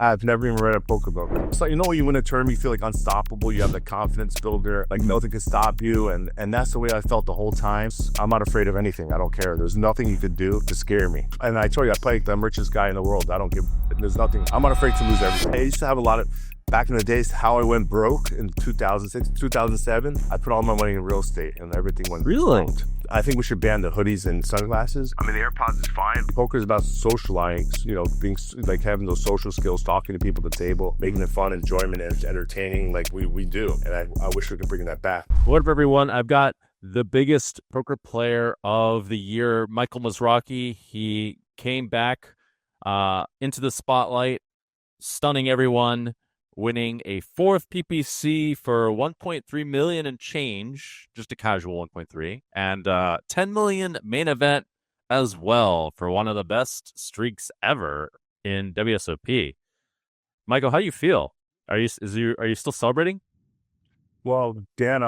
I've never even read a poker book. It's like, when you win a tournament, you feel like unstoppable. You have the confidence builder, like nothing can stop you. And that's the way I felt the whole time. I'm not afraid of anything. I don't care. There's nothing you could do to scare me. And I told you, I play like the richest guy in the world. I don't give, there's nothing. I'm not afraid to lose everything. I used to have a lot of, back in the days, how I went broke in 2006, 2007, I put all my money in real estate and everything went Really? I think we should ban the hoodies and sunglasses. I mean, the AirPods is fine. Poker is about socializing, being like having those social skills, talking to people at the table, making it fun, enjoyment, and entertaining like we do. And I wish we could bring that back. What up, everyone? I've got the biggest poker player of the year, Michael Mizrachi. He came back into the spotlight, stunning everyone, winning a fourth PPC for 1.3 million and change, just a casual 1.3, and 10 million main event as well for one of the best streaks ever in WSOP. Michael, how do you feel? Are you still celebrating? Well, Dan,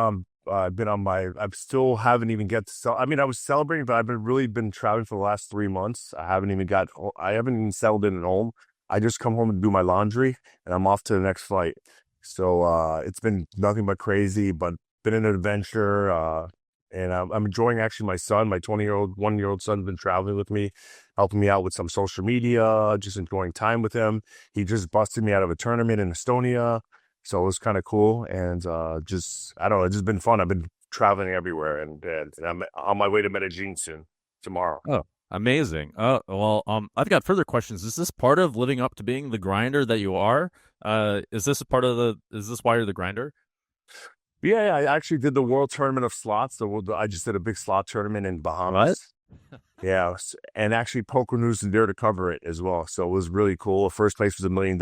I've been on I still haven't even get to I mean, I was celebrating, but I've been traveling for the last 3 months. I haven't even settled in at home. I just come home and do my laundry, and I'm off to the next flight. So it's been nothing but crazy, but been an adventure. And I'm enjoying actually my son, my 1-year-old son's been traveling with me, helping me out with some social media, just enjoying time with him. He just busted me out of a tournament in Estonia. So it was kind of cool. And I don't know, it's just been fun. I've been traveling everywhere, and I'm on my way to Medellin soon, tomorrow. Oh, amazing. Well, I've got further questions. Is this part of living up to being the grinder that you are? Is this why you're the grinder? Yeah, I actually did the World Tournament of Slots. I just did a big slot tournament in Bahamas. What? Yeah, and actually Poker News is there to cover it as well. So it was really cool. First place was $1 million.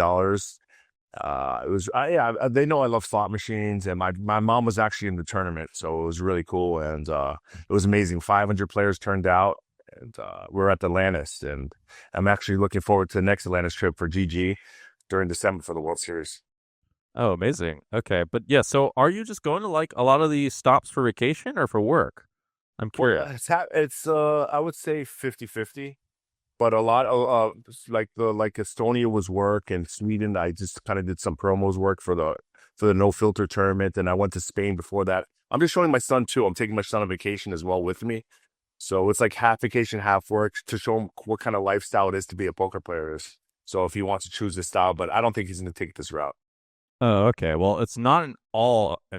They know I love slot machines, and my mom was actually in the tournament, so it was really cool, and it was amazing. 500 players turned out, and we're at Atlantis, and I'm actually looking forward to the next Atlantis trip for GG during December for the World Series. Oh, amazing. Okay, but yeah, so are you just going to like a lot of these stops for vacation or for work? I'm curious. It's I would say 50-50. But a lot of like Estonia was work, and Sweden I just kind of did some promos work for the no filter tournament, and I went to Spain before that. I'm just showing my son too. I'm taking my son on vacation as well with me, so it's like half vacation, half work to show him what kind of lifestyle it is to be a poker player is. So if he wants to choose this style, but I don't think he's going to take this route. Oh, okay. Well, it's not an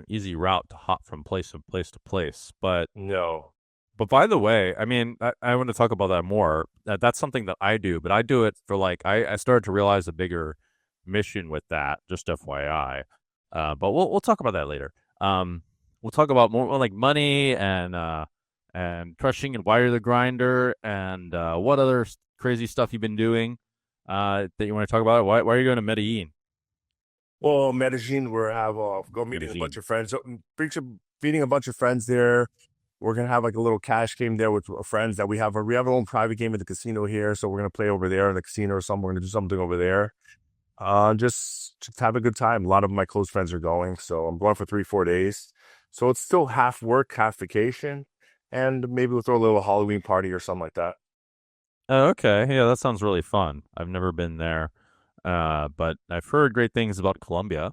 easy route to hop from place to place to place, but No. But by the way, I mean, I want to talk about that more. That's something that I do, but I do it for like, I started to realize a bigger mission with that, just FYI. But we'll talk about that later. We'll talk about more like money and crushing and why you're the grinder and what other crazy stuff you've been doing that you want to talk about. Why are you going to Medellin? Well, Medellin, go meeting a bunch of friends. Meeting a bunch of friends there. We're gonna have like a little cash game there with friends that we have. We have our own private game at the casino here, so we're gonna play over there in the casino or something. We're gonna do something over there. Just have a good time. A lot of my close friends are going, so I'm going for 3-4 days. So it's still half work, half vacation, and maybe we'll throw a little Halloween party or something like that. Oh, okay. Yeah, that sounds really fun. I've never been there, but I've heard great things about Colombia.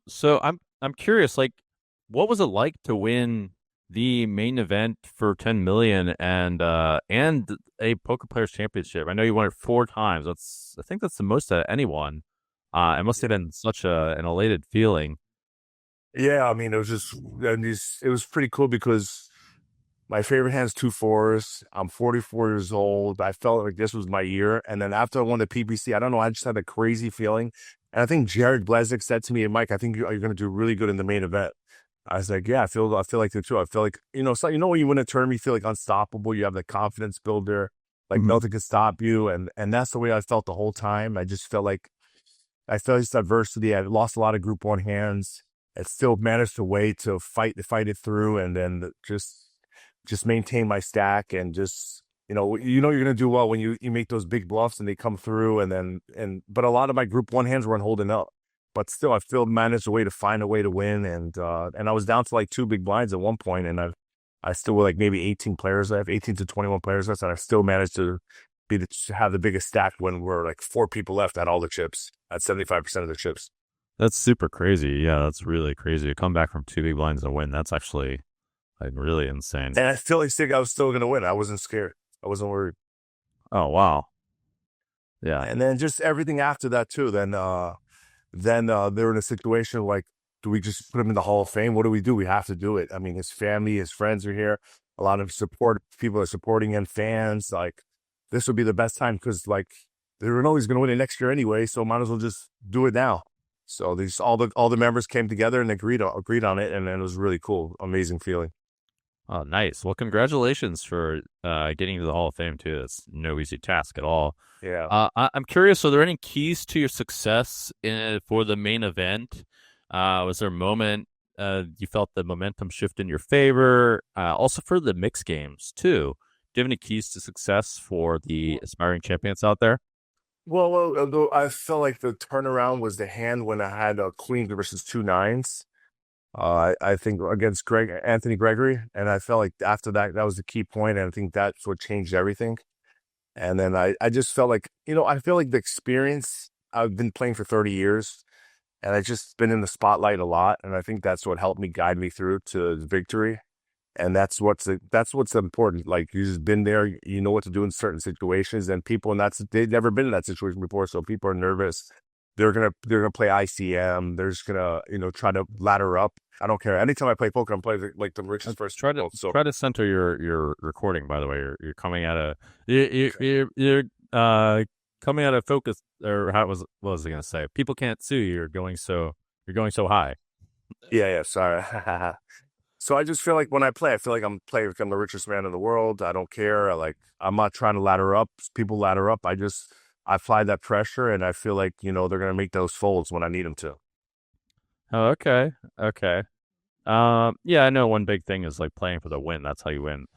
So I'm curious, like, what was it like to win the main event for 10 million and a Poker Players Championship? I know you won it 4 times. I think that's the most at anyone. It must have been such an elated feeling. Yeah, I mean, it was pretty cool because my favorite hand's 2 4s. I'm 44 years old. I felt like this was my year. And then after I won the PPC, I don't know, I just had a crazy feeling. And I think Jared Blezik said to me, "Mike, I think you're going to do really good in the main event." I was like, yeah, I feel like that too. I feel like, so when you win a tournament, you feel like unstoppable. You have the confidence builder, like nothing can stop you. And that's the way I felt the whole time. I just felt like this adversity. I lost a lot of group 1 hands. I still managed to fight it through, and then just maintain my stack, and just, you're going to do well when you make those big bluffs and they come through. But a lot of my group 1 hands weren't holding up. But still, I still managed a way to find a way to win, and I was down to like 2 big blinds at one point, and I still were like maybe 18 players left, 18 to 21 players left, and I still managed to to have the biggest stack when we're like 4 people left at all the chips at 75% of the chips. That's super crazy. Yeah, that's really crazy. To come back from 2 big blinds and win, that's actually like really insane. And I still think I was still gonna win. I wasn't scared. I wasn't worried. Oh, wow. Yeah. And then just everything after that too. Then they're in a situation like, do we just put him in the Hall of Fame? What do we do? We have to do it. I mean, his family, his friends are here. A lot of support people are supporting him, fans. Like, this would be the best time because like they were always going to win it next year anyway, so might as well just do it now. So these all the members came together and agreed on it, and it was really cool, amazing feeling. Oh, nice. Well, congratulations for getting to the Hall of Fame too. It's no easy task at all. Yeah. I'm curious. Are there any keys to your success for the main event? Was there a moment you felt the momentum shift in your favor? Also for the mixed games too. Do you have any keys to success for the aspiring champions out there? Well, I felt like the turnaround was the hand when I had a queen versus 2 9s. I think against Anthony Gregory, and I felt like after that, that was the key point, and I think that's what changed everything. And then I just felt like, I feel like the experience, I've been playing for 30 years, and I just been in the spotlight a lot, and I think that's what helped me guide me through to victory. And that's what's important. Like, you just been there, you know what to do in certain situations, and people, and they've never been in that situation before, so people are nervous. They're gonna play ICM. They're just gonna try to ladder up. I don't care. Anytime I play poker, I'm playing like the richest person. Try to center your recording. By the way, you're coming at a you're coming at a focus, or what was I gonna say? People can't see you. You're going so high. Yeah. Sorry. So I just feel like when I play, I feel like I'm the richest man in the world. I don't care. I'm not trying to ladder up. People ladder up. I apply that pressure, and I feel like they're gonna make those folds when I need them to. Oh, okay, okay. Yeah, I know one big thing is like playing for the win. That's how you win.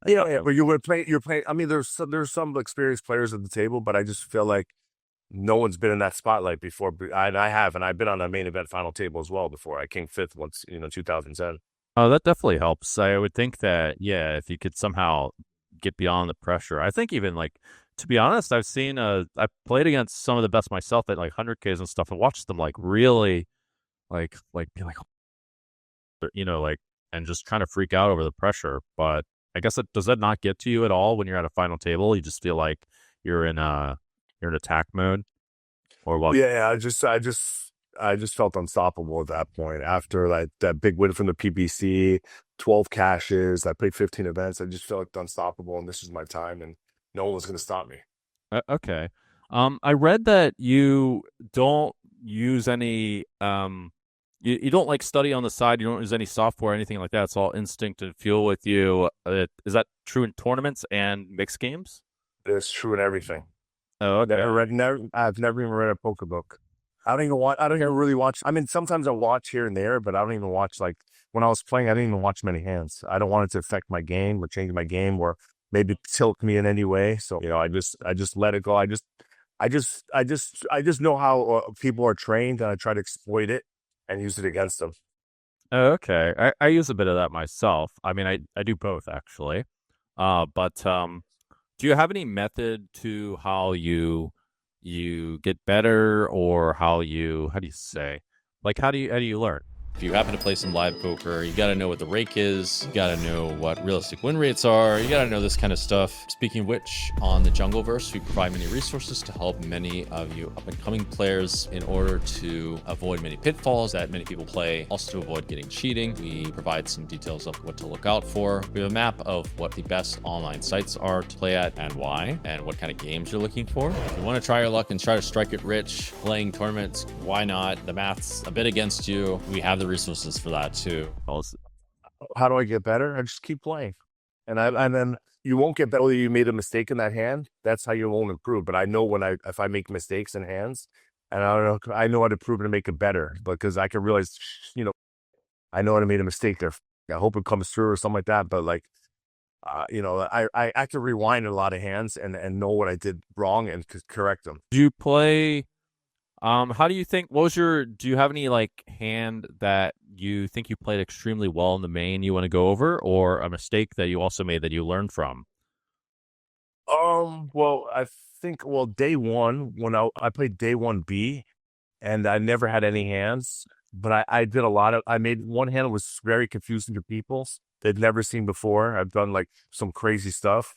Yeah. But you're playing. I mean, there's some experienced players at the table, but I just feel like no one's been in that spotlight before. I have, and I've been on a main event final table as well before. I came fifth once, 2010. Oh, that definitely helps. I would think that, yeah, if you could somehow get beyond the pressure. I think even like, to be honest, I've played against some of the best myself at like 100Ks and stuff and watched them like really be like, like, and just kind of freak out over the pressure. But I guess does that not get to you at all when you're at a final table? You just feel like you're in attack mode or what? Yeah, I just felt unstoppable at that point. After that big win from the PBC, 12 cashes, I played 15 events. I just felt unstoppable, and this is my time, and no one was going to stop me. Okay. I read that you don't use any you don't like study on the side. You don't use any software or anything like that. It's all instinct and feel with you. Is that true in tournaments and mixed games? It's true in everything. Oh, okay. I've never even read a poker book. I don't even really watch. I mean, sometimes I watch here and there, but I don't even watch. Like, when I was playing, I didn't even watch many hands. I don't want it to affect my game or change my game or maybe tilt me in any way. So, I just let it go. I just know how people are trained, and I try to exploit it and use it against them. Oh, okay. I use a bit of that myself. I mean, I do both actually. But do you have any method to how you get better, or how do you say, like, how do you learn? If you happen to play some live poker, you got to know what the rake is. You got to know what realistic win rates are. You got to know this kind of stuff. Speaking of which, on the Jungleverse, we provide many resources to help many of you up-and-coming players in order to avoid many pitfalls that many people play, also to avoid getting cheating. We provide some details of what to look out for. We have a map of what the best online sites are to play at and why, and what kind of games you're looking for. If you want to try your luck and try to strike it rich, playing tournaments, why not? The math's a bit against you. We have the resources for that too. How do I get better? I just keep playing, and then you won't get better. Whether you made a mistake in that hand, that's how you won't improve. But I know if I make mistakes in hands, and I know how to improve and make it better, because I can realize, I know I made a mistake there. I hope it comes through or something like that. But like, I have to rewind a lot of hands and know what I did wrong and correct them. Do you play? How do you think? Do you have any like hand that you think you played extremely well in the main you want to go over, or a mistake that you also made that you learned from? Well, I think day one when I played day one B, and I never had any hands, but I did a lot of. I made one hand was very confusing to people they'd never seen before. I've done like some crazy stuff.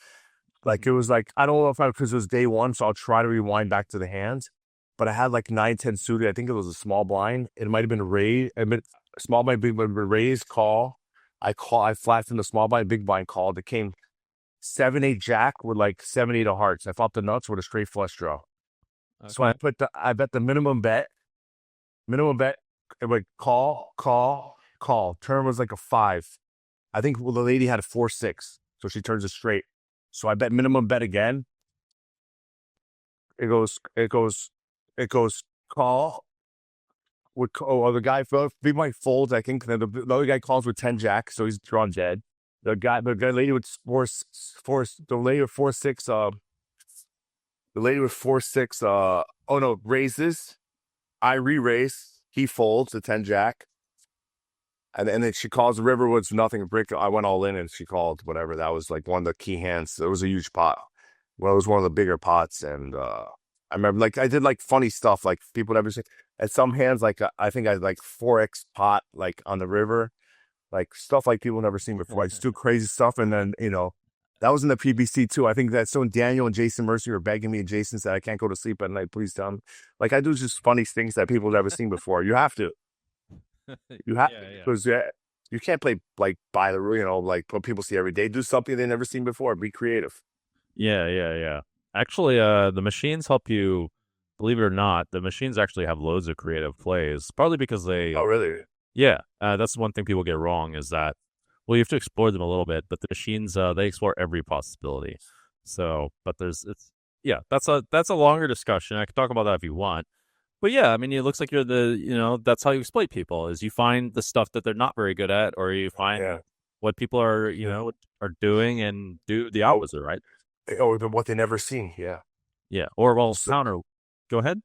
Like it was like I don't know if I because it was day one, so I'll try to rewind back to the hands. But I had like 9-10 suited. I think it was a small blind. It might have been raised. I mean, small blind, big blind, raised call. I flat from the small blind, big blind called. It came 7-8 jack with like 7-8 of hearts. I flopped the nuts with a straight flush draw. So Okay. I bet the minimum bet. It would call. Turn was like a 5. I think the lady had a 4-6, so she turns it straight. So I bet minimum bet again. It goes, it goes, it goes call. The guy, big might folds, I think. Then the other guy calls with 10 jack, so he's drawn dead. The lady with the lady with 4-6, the lady with 4-6, oh no, raises. I re-raise. He folds the 10 jack. And then she calls the river was nothing. Brick. I went all in and she called whatever. That was like one of the key hands. It was a huge pot. Well, it was one of the bigger pots. And I remember like I did like funny stuff like people never see. At some hands, like I think I had like 4x pot like on the river, like stuff like people never seen before. I just do crazy stuff. And then, that was in the PBC too. I think that's so Daniel and Jason Mercy were begging me, and Jason said, I can't go to sleep at night. Please tell me. Like I do just funny things that people never seen before. You have to. You have Yeah, yeah. because you can't play like by the like what people see every day. Do something they never seen before. Be creative. Yeah, yeah, yeah. Actually, the machines help you, believe it or not, the machines actually have loads of creative plays, partly because Oh, really? yeah, that's one thing people get wrong is that, well, you have to explore them a little bit, but the machines, they explore every possibility. So, but yeah, that's a longer discussion. I can talk about that if you want. But yeah, I mean, it looks like that's how you exploit people is you find the stuff that they're not very good at, or you find Yeah. what people are, Yeah. are doing and do the Oh, opposite, right? what they never seen. Yeah. Yeah. Or, well, So, counter, go ahead.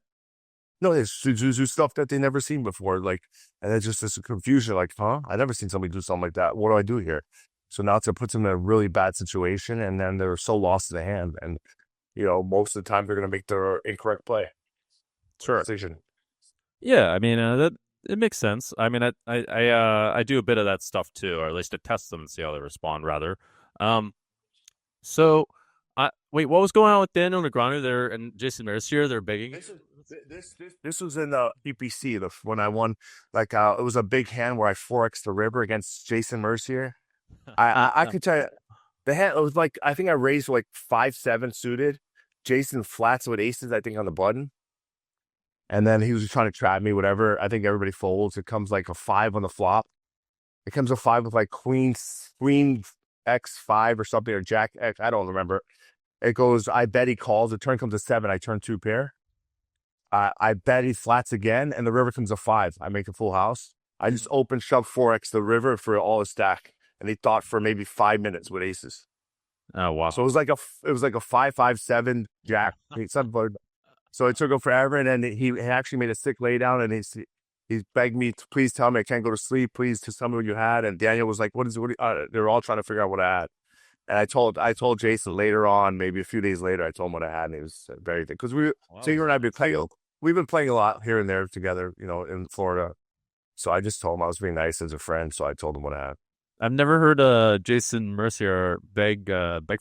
no, it's do stuff that they never seen before. Like, and it's just this confusion. Like, huh? I never seen somebody do something like that. What do I do here? So now it puts them in a really bad situation, and then they're so lost in the hand. And most of the time they're going to make the incorrect play or Sure. decision. Yeah, I mean, that it makes sense. I mean, I do a bit of that stuff too, or at least to test them and see how they respond. Rather, um, so, wait, what was going on with Daniel Negreanu there and Jason Mercier? They're begging This is you. this was in the PPC when I won. Like it was a big hand where I 4x the river against Jason Mercier. I could tell you the hand. It was like I think I raised like 5-7 suited. Jason flats with aces. I think on the button, and then he was trying to trap me. Whatever. I think everybody folds. It comes like a 5 on the flop. It comes a 5 with like queen X5 or something or Jack X. I don't remember. It goes. I bet he calls. The turn comes a 7. I turn 2 pair. I bet he flats again, and the river comes a 5. I make a full house. I just open shove 4x the river for all his stack, and he thought for maybe 5 minutes with aces. Oh So wow. it was like a 5-5-7 jack. So it took him forever, and then he actually made a sick laydown, and he begged me to please tell me I can't go to sleep. Please just tell me what you had. And Daniel was like, "What is what?" They were all trying to figure out what I had. And I told Jason later on, maybe a few days later, I told him what I had, and he was very thick because Wow, so that you was and I have been nice. playing. We've been playing a lot here and there together, in Florida. So I just told him I was being nice as a friend. So I told him what I had. I've never heard Jason Mercier beg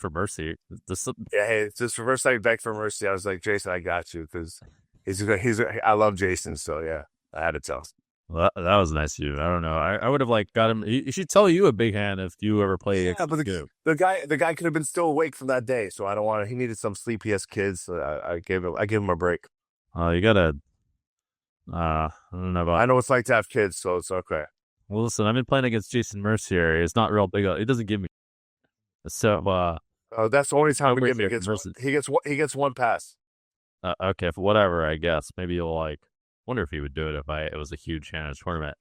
for mercy. This Yeah, hey, it's just the first time he begged for mercy. I was like, Jason, I got you because I love Jason. So yeah, I had to tell. well, that was nice of you. I don't know. I would have like got him. He should tell you a big hand if you ever play Yeah, against but him. the guy could have been still awake from that day. So I don't want to. He needed some sleep. He has kids. So I gave him a break. You gotta. I don't know about. I know it's like to have kids, so it's okay. Well, listen, I've been playing against Jason Mercier. It's not real big. It doesn't give me. So, That's the only time we give him. Mercier versus. He gets one pass. Okay, for whatever, I guess. Maybe you'll like. Wonder if he would do it if it was a huge hand tournament.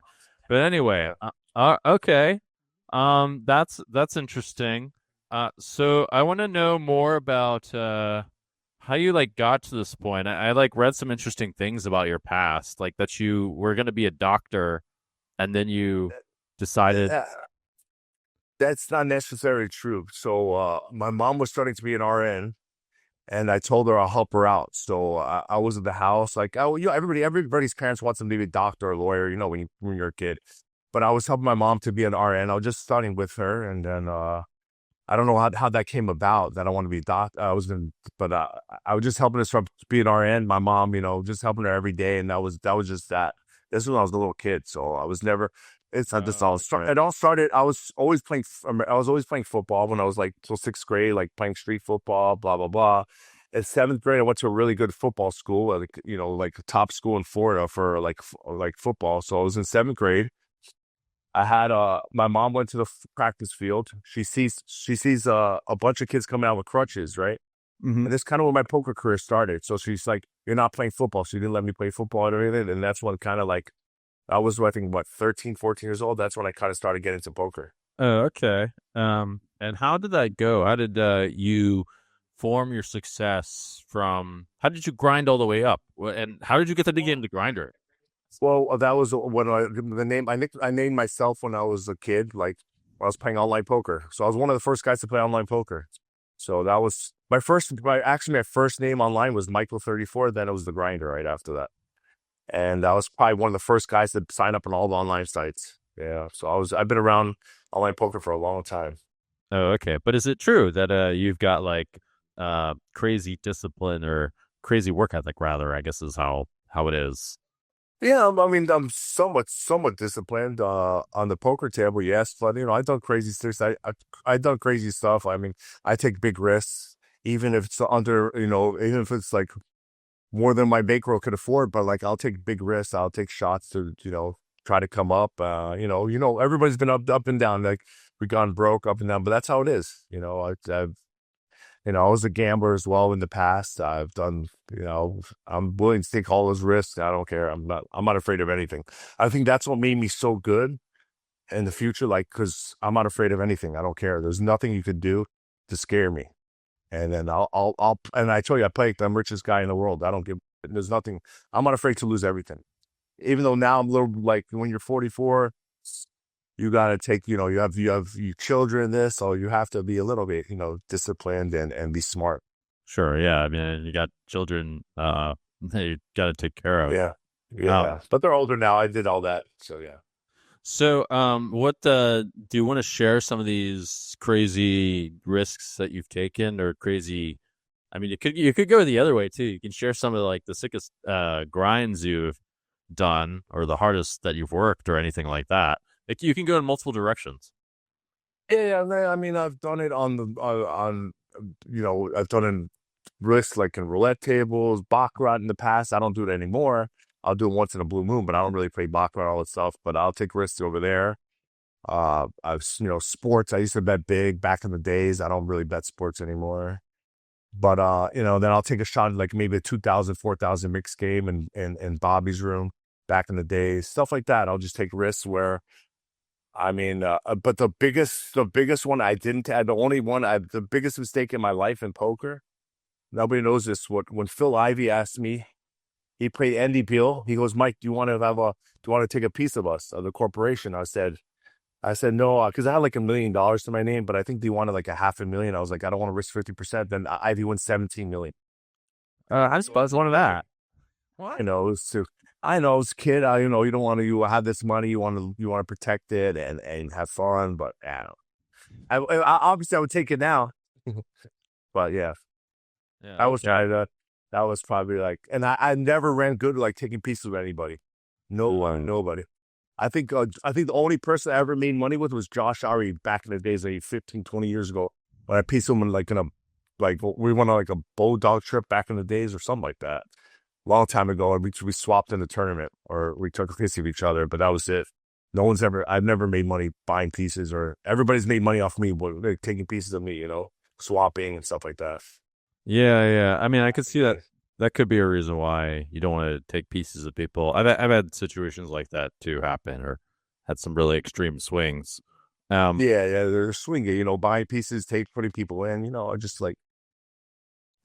But anyway, Yeah. okay. That's interesting. So I want to know more about how you like got to this point. I like read some interesting things about your past, like that you were going to be a doctor, and then you decided. Uh, That's not necessarily true. So my mom was starting to be an RN. and I told her I'll help her out. So I was at the house, like, oh, everybody's parents wants them to be a doctor or lawyer, when you're a kid. But I was helping my mom to be an RN. I was just studying with her, and then I don't know how that came about. That I want to be a doctor. But I was just helping her to be an RN. My mom, just helping her every day, and that was just that. This was when I was a little kid, so I was never. It's not this all. Right. It all started. I was always playing. I was always playing football when I was like till sixth grade, like playing street football, blah blah blah. In seventh grade, I went to a really good football school, like a top school in Florida for like football. So I was in seventh grade. I had my mom went to the practice field. She sees a bunch of kids coming out with crutches, right? Mm-hmm. And this kind of where my poker career started. So she's like, "You're not playing football." She didn't let me play football or anything. And that's when kind of like I was, I think, 13, 14 years old. That's when I kind of started getting into poker. Oh, okay. And how did that go? How did you form your success from? How did you grind all the way up? And how did you get to the game to grinder? Well, that was when I named myself when I was a kid, like when I was playing online poker. So I was one of the first guys to play online poker. So that was my first name online was Michael 34. Then it was the Grinder right after that, and I was probably one of the first guys to sign up on all the online sites. Yeah, so I've been around online poker for a long time. Oh, okay. But is it true that you've got like crazy discipline or crazy work ethic rather, I guess is how it is. Yeah, I mean, I'm somewhat disciplined on the poker table, yes, but I've done crazy stuff. I've done crazy stuff. I mean, I take big risks, even if it's even if it's like more than my bankroll could afford. But like, I'll take big risks. I'll take shots to try to come up. Everybody's been up and down. Like we've gone broke, up and down, but that's how it is. I was a gambler as well in the past. I've done, I'm willing to take all those risks. I don't care. I'm not afraid of anything. I think that's what made me so good in the future. Like, cause I'm not afraid of anything. I don't care. There's nothing you could do to scare me. And then and I told you, I play like I'm richest guy in the world. I don't give, there's nothing. I'm not afraid to lose everything. Even though now I'm a little like when you're 44, you got to take, you have your children, this, so you have to be a little bit, disciplined and be smart. Sure, yeah. I mean, you got children you got to take care of. Yeah. Um, Yeah. But they're older now. I did all that. So, yeah. so what do you want to share some of these crazy risks that you've taken or crazy I mean, you could go the other way too. You can share some of like the sickest grinds you've done or the hardest that you've worked or anything like that. Like you can go in multiple directions. Yeah. I mean, I've done it I've done in risks like in roulette tables, baccarat in the past. I don't do it anymore. I'll do it once in a blue moon, but I don't really play baccarat all that stuff. But I'll take risks over there. Sports. I used to bet big back in the days. I don't really bet sports anymore. But then I'll take a shot at like maybe a 2,000, 4,000 mixed game in Bobby's room back in the days, stuff like that. I'll just take risks where I mean, but the biggest one I didn't have, the biggest mistake in my life in poker. Nobody knows this. When Phil Ivey asked me, he played Andy Beal. He goes, Mike, do you want to take a piece of us, of the corporation? I said no, because I had like $1 million to my name, but I think they wanted like a half a million. I was like, I don't want to risk 50%. Then Ivy won 17 million. I suppose one of that. What? I know as a kid, you don't want to, you have this money, you want to protect it and have fun, but I don't. Obviously I would take it now, but yeah, Yeah. I was Okay. trying to. That was probably like, and I never ran good like taking pieces of anybody. No one, nobody. I think the only person I ever made money with was Josh Ari back in the days, like 15, 20 years ago. When I pieced him like we went on like a bulldog trip back in the days or something like that. Long time ago, and we swapped in the tournament or we took a piece of each other, but that was it. I've never made money buying pieces, or everybody's made money off me, but like, taking pieces of me, swapping and stuff like that. Yeah, yeah. I mean, I could see that. That could be a reason why you don't want to take pieces of people. I've had situations like that too happen, or had some really extreme swings. Um, Yeah, they're swinging, buying pieces, putting people in,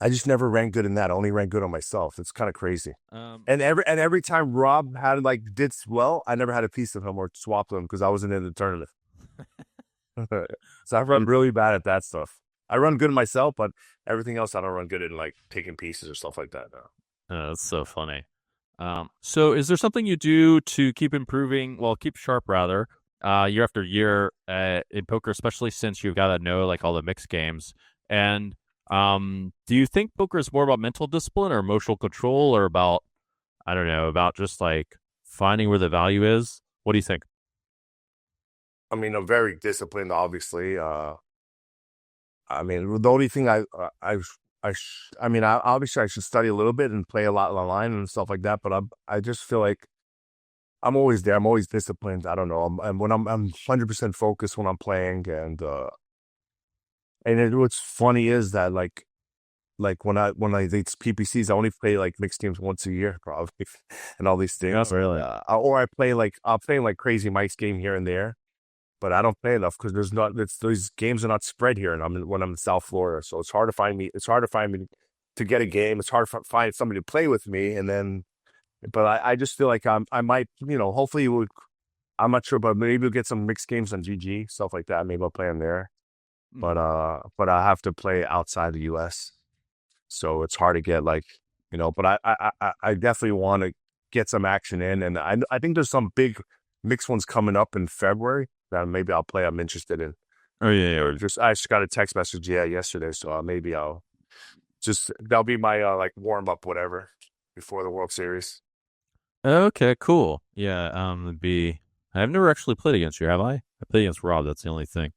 I just never ran good in that. I only ran good on myself. It's kind of crazy. um, And every time Rob did well, I never had a piece of him or swapped him because I wasn't in the tournament. So I run really bad at that stuff. I run good myself, but everything else I don't run good in, like taking pieces or stuff like that. No. That's so funny. So is there something you do to keep improving, well, keep sharp rather, year after year in poker, especially since you've got to know like all the mixed games? And do you think poker is more about mental discipline or emotional control or about, I don't know, about just like finding where the value is? What do you think? I mean, I'm very disciplined, obviously. I mean, the only thing I mean, obviously I should study a little bit and play a lot online and stuff like that. But I just feel like I'm always there. I'm always disciplined. I don't know. And when I'm 100% focused when I'm playing, what's funny is that like when I it's PPCs, I only play like mixed games once a year, probably, and all these Yeah, things. really. Or I play like I'll play like crazy Mike's game here and there, but I don't play enough because there's not it's those games are not spread here, and when I'm in South Florida, so it's hard to find me. It's hard to find me to get a game. It's hard to find somebody to play with me, and then. But I just feel like I might hopefully it would. I'm not sure, but maybe we'll get some mixed games on GG stuff like that. Maybe I'll play them there, Mhm. but I have to play outside the U.S. So it's hard to get but I definitely want to get some action in, and I think there's some big mixed ones coming up in February that maybe I'll play. I'm interested in. Oh yeah, Or yeah. I just got a text message yesterday, so maybe I'll just that'll be my like warm up whatever before the World Series. Okay, cool. Yeah, it'd be. I've never actually played against you, have I? I played against Rob. That's the only thing.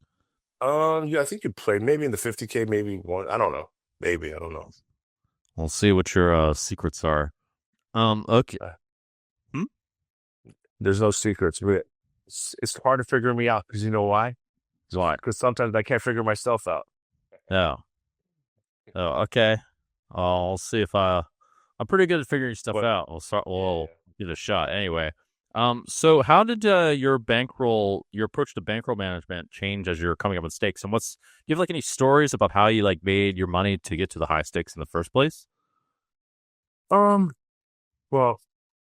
Yeah, I think you played maybe in the 50K, maybe one. I don't know. Maybe I don't know. We'll see what your secrets are. Okay. Uh, Hmm? There's no secrets. It's hard to figure me out because you know why? Why? Because sometimes I can't figure myself out. Oh. Oh, okay. I'll see if I'm pretty good at figuring stuff But out. We'll start. We'll yeah. give it a shot. Anyway. So how did your approach to bankroll management change as you're coming up with stakes? And do you have like any stories about how you like made your money to get to the high stakes in the first place? Um. Well,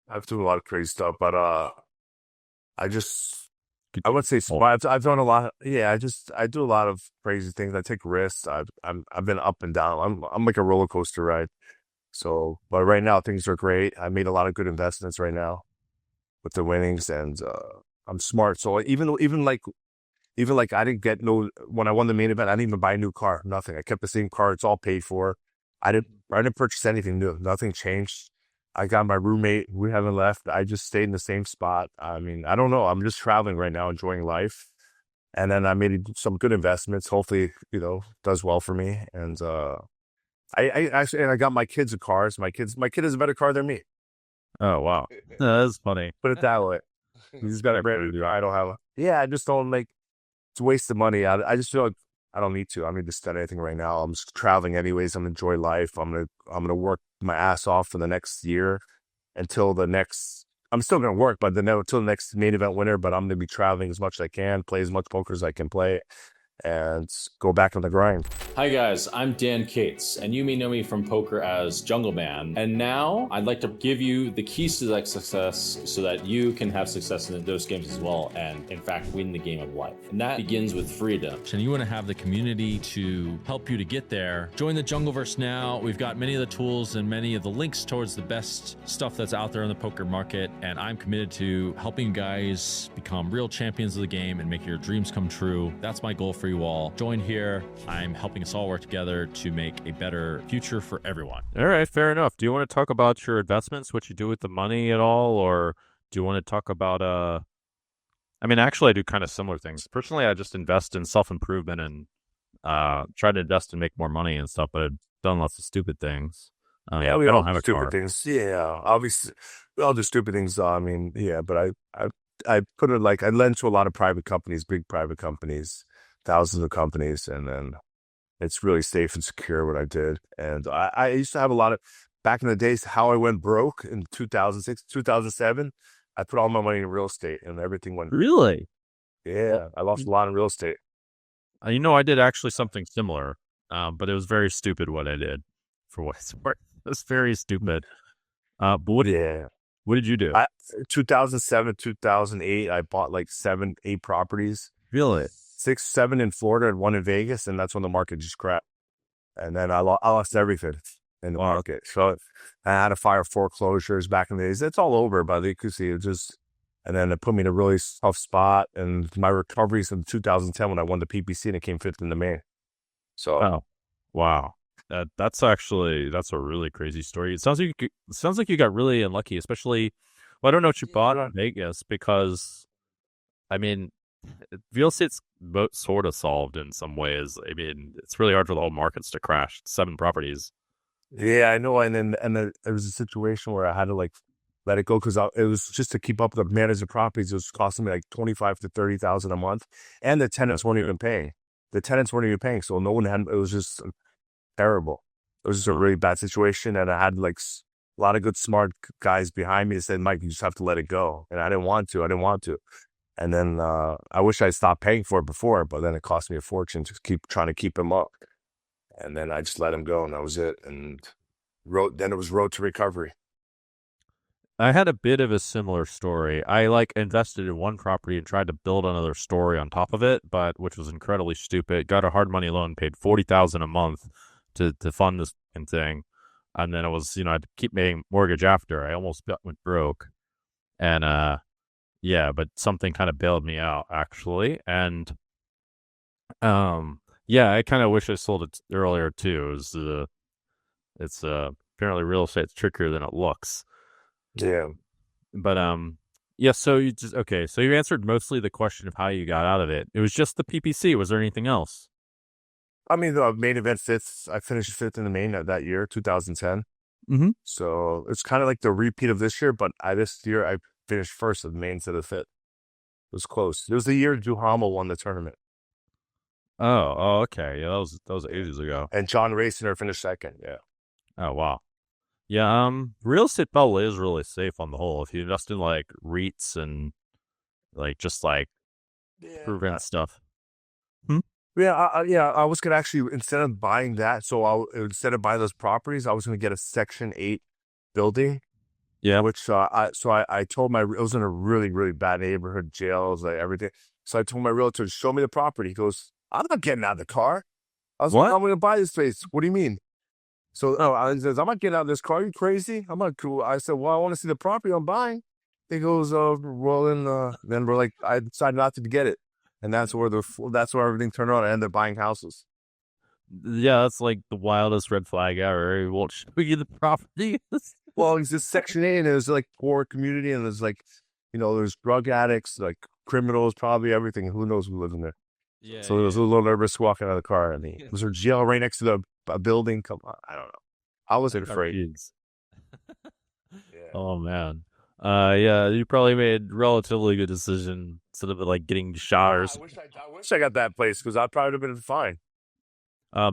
I've done a lot of crazy stuff, but I just Could I you- would say Oh, I've done a lot. Yeah, I do a lot of crazy things. I take risks. I've been up and down. I'm like a roller coaster ride. So, but right now things are great. I made a lot of good investments right now with the winnings, and I'm smart. So even like I didn't get no when I won the main event, I didn't even buy a new car. Nothing. I kept the same car. It's all paid for. I didn't purchase anything new. Nothing changed. I got my roommate. We haven't left. I just stayed in the same spot. I mean, I don't know. I'm just traveling right now, enjoying life. And then I made some good investments. Hopefully, does well for me. And I actually and I got my kids a cars. My kid has a better car than me. oh wow. That's funny. Put it that way. He's got a brand new car. I don't have. Yeah, I just don't like. It's a waste of money. I just feel like I don't need to. I don't need to spend anything right now. I'm just traveling anyways. I'm gonna enjoy life. I'm gonna work my ass off for the next year until the next. I'm still gonna work, but then until the next main event winner. But I'm gonna be traveling as much as I can, play as much poker as I can play, and go back on the grind. Hi guys, I'm Dan Cates, and you may know me from poker as Jungle Man. And now I'd like to give you the keys to that success so that you can have success in those games as well, and in fact win the game of life. And that begins with freedom. And you want to have the community to help you to get there, join the Jungleverse now. We've got many of the tools and many of the links towards the best stuff that's out there in the poker market, and I'm committed to helping you guys become real champions of the game and make your dreams come true. That's my goal for you all. Join here. I'm helping us all work together to make a better future for everyone. All right, fair enough. Do you want to talk about your investments, what you do with the money at all, or do you want to talk about I mean, actually I do kind of similar things. Personally, I just invest in self-improvement and try to invest and make more money and stuff, but I've done lots of stupid things. Yeah, I we all don't do have a stupid car. things. Yeah, obviously, we all do stupid things. I mean, yeah, but I put it like I lend to a lot of private companies, big private companies, thousands of companies, and then it's really safe and secure what I did. And I used to have a lot of back in the days how I went broke in 2006, 2007. I put all my money in real estate, and everything went. Really? Yeah, I lost a lot in real estate. I did actually something similar, but it was very stupid what I did for what it's worth. It was very stupid. But Yeah, what did you do? 2007, 2008, I bought like 7, 8 properties. Really? 6, 7 in Florida and 1 in Vegas, and that's when the market just crashed. And then I lost everything in the market. So I had to file foreclosures back in the days. It's all over, but you could see it just. And then it put me in a really tough spot. And my recoveries in 2010 when I won the PPC and it came 5th in the main. So, wow. That's a really crazy story. It sounds like you got really unlucky, especially. Well, I don't know what you bought in Vegas because, I mean, real estate's sort of solved in some ways. I mean, it's really hard for the whole markets to crash. 7 properties. yeah, I know. And then there was a situation where I had to like let it go because it was just to keep up with the management properties. It was costing me like 25 to 30,000 a month, and the tenants weren't even paying. So no one had. It was just terrible. It was just a really bad situation, and I had like a lot of good, smart guys behind me that said, "Mike, you just have to let it go." And I didn't want to. And then I wish I stopped paying for it before, but then it cost me a fortune to keep trying to keep him up. And then I just let him go, and that was it. And then it was road to recovery. I had a bit of a similar story. I like invested in one property and tried to build another story on top of it, but which was incredibly stupid. Got a hard money loan, paid $40,000 a month to fund this thing, and then it was I had to keep paying mortgage after. I almost went broke, and but something kind of bailed me out actually, and I kind of wish I sold it earlier too. It's apparently real estate's trickier than it looks. Yeah. But so you answered mostly the question of how you got out of it. It was just the PPC. Was there anything else? I mean, the main event 5th. I finished 5th in the main that year, 2010. Mm-hmm. So it's kind of like the repeat of this year, but this year I finished 1st of the main instead of 5th. It was close. It was the year Duhamel won the tournament. Oh, okay. Yeah, that was ages ago. And John Raciner finished 2nd. Yeah. Oh, wow. Yeah, real estate probably is really safe on the whole if you invest in like REITs and like just like prevent stuff. Yeah, I was gonna actually instead of buying that, instead of buying those properties, I was gonna get a Section 8 building. Yeah, which I told it was in a really, really bad neighborhood, jails, like everything. So I told my realtor to show me the property. He goes, "I'm not getting out of the car." I was like, "I'm gonna buy this place." What do you mean? So he says, "I'm not getting out of this car. Are you crazy? I'm not cool." I said, "Well, I want to see the property I'm buying." He goes, then we're like, I decided not to get it, and that's where everything turned around. I ended up buying houses. Yeah, that's like the wildest red flag ever. He won't show you the property. Well, it's just Section 8, and it's like poor community, and there's like, there's drug addicts, like criminals, probably everything. Who knows who lives in there? Yeah. So I was a little nervous walking out of the car, and was there jail right next to the building? Come on, I don't know. I wasn't afraid. Yeah. Oh man. You probably made relatively good decision instead of like getting shot or something. I wish I got that place because I probably would have been fine.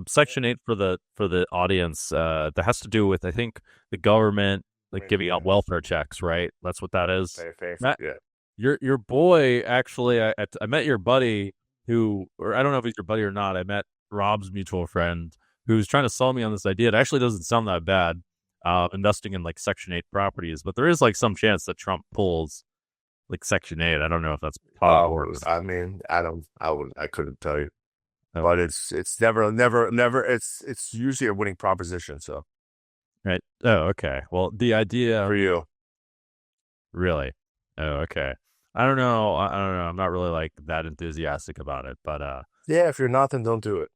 Section 8 for the audience, that has to do with, I think, the government like giving out welfare checks, right? That's what that is. Matt, yeah. Your boy actually, I met your buddy or I don't know if he's your buddy or not. I met Rob's mutual friend who's trying to sell me on this idea. It actually doesn't sound that bad, investing in like Section 8 properties, but there is like some chance that Trump pulls like Section 8. I don't know if that's possible. I mean, I couldn't tell you. But it's never. It's usually a winning proposition. So, right. Oh, okay. Well, the idea for you, really. Oh, okay. I don't know. I'm not really like that enthusiastic about it, but yeah. If you're not, then don't do it.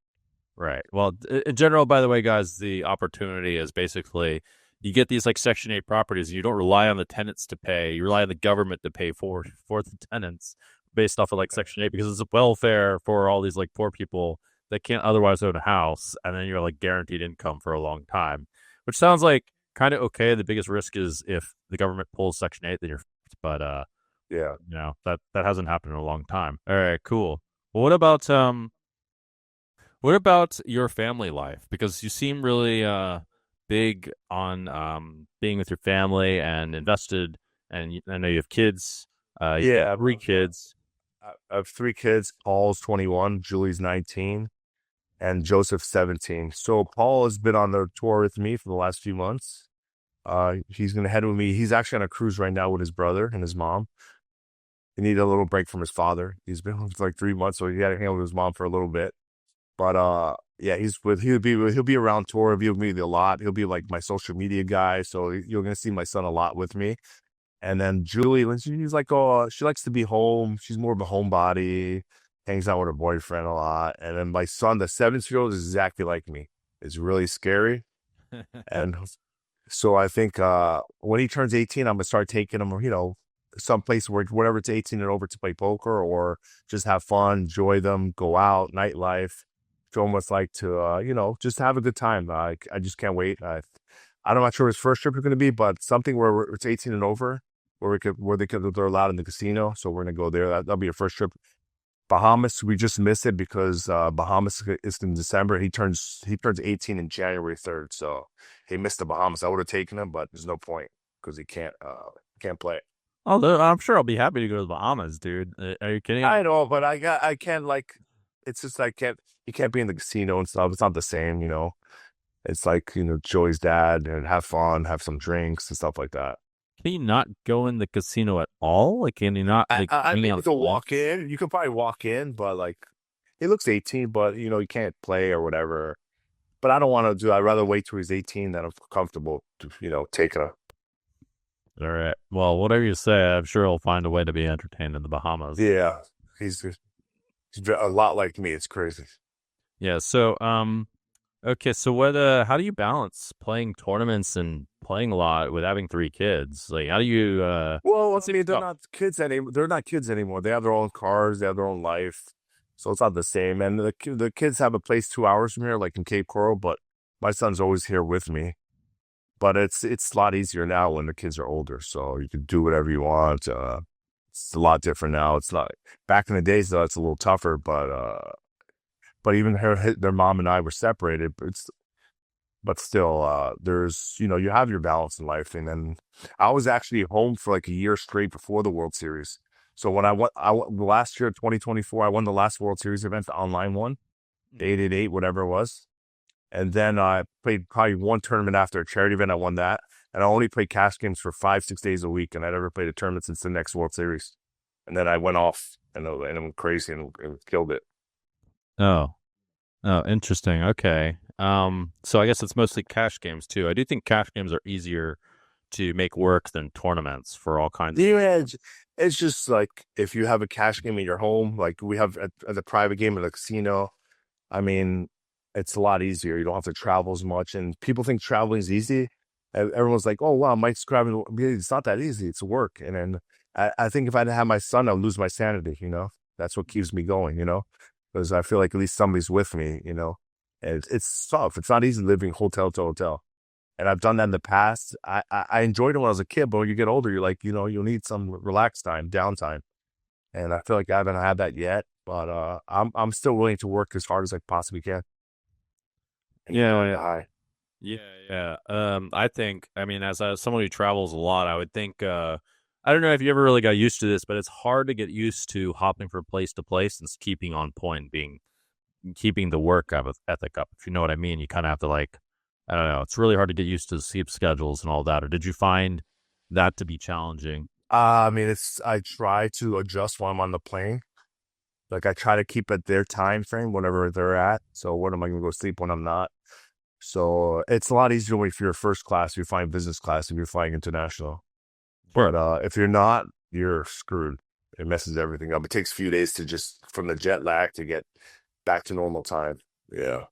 Right. Well, in general, by the way, guys, the opportunity is basically you get these like Section 8 properties, and you don't rely on the tenants to pay. You rely on the government to pay for the tenants, based off of like Section 8, because it's welfare for all these like poor people that can't otherwise own a house, and then you're like guaranteed income for a long time, which sounds like kind of okay. The biggest risk is if the government pulls Section 8, then you're fucked. But yeah, that hasn't happened in a long time. All right, cool. Well, what about your family life? Because you seem really big on being with your family and invested, and I know you have kids. You have 3 kids. I have 3 kids. Paul's 21, Julie's 19, and Joseph's 17. So Paul has been on the tour with me for the last few months. He's going to head with me. He's actually on a cruise right now with his brother and his mom. he needed a little break from his father. He's been home for like 3 months, so he had to hang out with his mom for a little bit. But yeah, he'll be around tour. He'll be with me a lot. He'll be like my social media guy. So you're gonna see my son a lot with me. And then Julie, when she's like, oh, she likes to be home. She's more of a homebody, hangs out with her boyfriend a lot. And then my son, the 7-year-old, is exactly like me. It's really scary. And so I think when he turns 18, I'm gonna start taking him, someplace where whatever it's 18 and over to play poker or just have fun, enjoy them, go out, nightlife, show him what it's like to, just have a good time. I just can't wait. I'm not sure his first trip is going to be, but something where it's 18 and over, where they're allowed in the casino. So we're going to go there. That'll be your first trip. Bahamas, we just missed it because Bahamas is in December. He turns 18 in January 3rd. So he missed the Bahamas. I would have taken him, but there's no point because he can't play. Although I'm sure I'll be happy to go to the Bahamas, dude. Are you kidding? I know, but I can't it's just you can't be in the casino and stuff. It's not the same, It's like, Joey's dad and have fun, have some drinks and stuff like that. Can you not go in the casino at all? Like, can you not? Like, I hang mean, out you can walk in. You could probably walk in, but like, he looks 18, but you can't play or whatever. But I don't want to do. I'd rather wait till he's 18 than I'm comfortable to, taking a. All right. Well, whatever you say, I'm sure he'll find a way to be entertained in the Bahamas. Yeah, he's a lot like me. It's crazy. Yeah. So, okay. So, how do you balance playing tournaments and playing a lot with having 3 kids? Like, how do you? Well, I mean, they're not kids anymore. They're not kids anymore. They have their own cars. They have their own life. So it's not the same. And the kids have a place 2 hours from here, like in Cape Coral. But my son's always here with me. But it's a lot easier now when the kids are older. So you can do whatever you want. It's a lot different now. It's not back in the days though. It's a little tougher. But even their mom and I were separated. But still, there's you have your balance in life. And then I was actually home for like a year straight before the World Series. So when I won last year, 2024, I won the last World Series event, the online one, 888, whatever it was. And then I played probably one tournament after a charity event. I won that. And I only played cash games for 5-6 days a week. And I never played a tournament since the next World Series. And then I went off and I went crazy and killed it. Oh, interesting. Okay. So I guess it's mostly cash games too. I do think cash games are easier to make work than tournaments for all kinds of. It's just like if you have a cash game in your home, like we have at the private game at the casino. I mean, it's a lot easier. You don't have to travel as much. And people think traveling is easy. Everyone's like, oh, wow, Mike's traveling. It's not that easy. It's work. And then I think if I didn't have my son, I'd lose my sanity, That's what keeps me going, Because I feel like at least somebody's with me, And it's tough. It's not easy living hotel to hotel. And I've done that in the past. I enjoyed it when I was a kid, but when you get older, you're like, you'll need some relaxed time, downtime. And I feel like I haven't had that yet. But I'm still willing to work as hard as I possibly can. Yeah. I think, as someone who travels a lot, I would think, I don't know if you ever really got used to this, but it's hard to get used to hopping from place to place and keeping on point, keeping the work ethic up. If you know what I mean, you kind of have to I don't know. It's really hard to get used to sleep schedules and all that. Or did you find that to be challenging? I try to adjust while I'm on the plane. Like I try to keep at their time frame, whatever they're at. So when am I going to go sleep when I'm not? So it's a lot easier if you're first class, if you're flying business class, if you're flying international. Sure. But if you're not, you're screwed. It messes everything up. It takes a few days to just from the jet lag to get back to normal time. Yeah.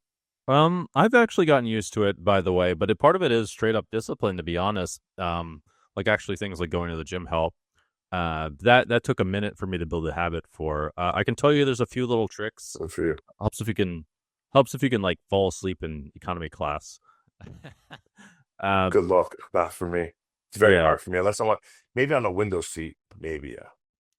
I've actually gotten used to it, by the way, but part of it is straight up discipline, to be honest. Like actually things like going to the gym help. That took a minute for me to build a habit for. I can tell you there's a few little tricks. Good for you. Helps if you can like fall asleep in economy class. Good luck. Not for me. It's very hard for me. Unless I'm maybe on a window seat. Maybe,